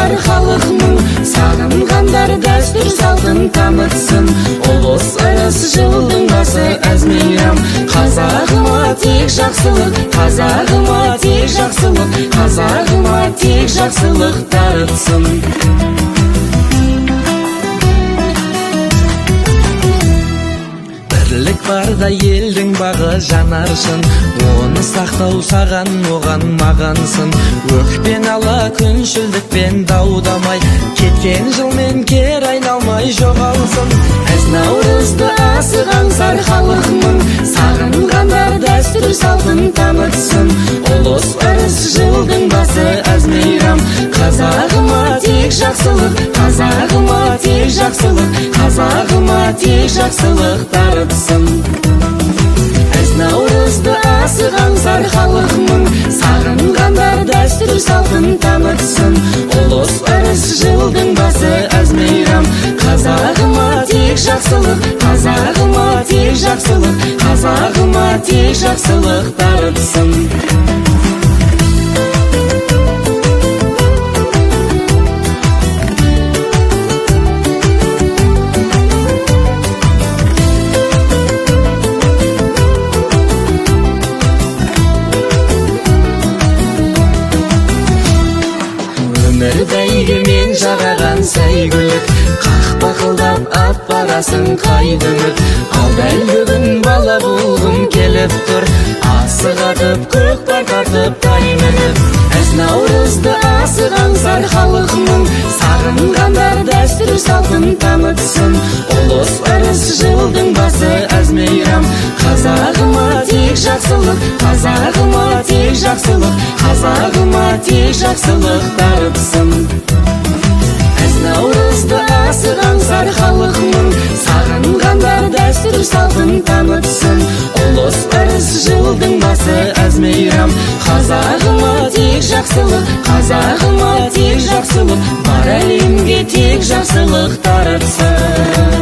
аңсар халықның, сағынғандар дәстүр салтын танытсын. Ұлыс ырыс жылдың басы әз мейрам, қазағыма тек жақсылық, қазағыма тек жақсылық, қазағыма тек жақсылық дарытсын. Бірлік барда елдің бағы жанарсын, оны сақтау саған оған мағансын. Өкпен ала күншілдікпен даудамай, кеткен жылмен кер айналмай жоғалсын. Әз наурызды асық аңсар халықның, сағынғандар дәстүр салтын танытсын. Ұлыс ырыс жылдың басы әз мейрам, қазағыма тек жақсылық, қазағыма тек жақсылық, қазағыма тек жақсылық дарытсын. Әз наурызды асық аңсар халықның, сағынғандар дәстүр салтын танытсын. Ұлыс ырыс жылдың басы әз мейрам, қазағыма тек жақсылық, қазағыма тек жақсылық, қазағыма тек жақсылық дарытсын. Өмір бәйгемен жағаған сәйгүлік, қақпақылдап ап барасын қайды үміт. Ал дәл бүгін бала болғым келіп тұр, асық атып көкпар тартып тай мініп. Әз наурызды асық аңсар халықның, сағынғандар дәстүр салтын танытсын. Ұлыс ырыс жылдың басы әз мейрам, қазағыма тек жақсылық, қазағыма тек жақсылық, қазағыма тек жақсылық дарытсын. Әз наурызды асық аңсар халықның, сағынғандар дәстүр салтын танытсын. Ұлыс ырыс жылдың басы әз мейрам, қазағыма тек жақсылық, қазағыма тек жақсылық, бар әлемге тек жақсылық дарытсын.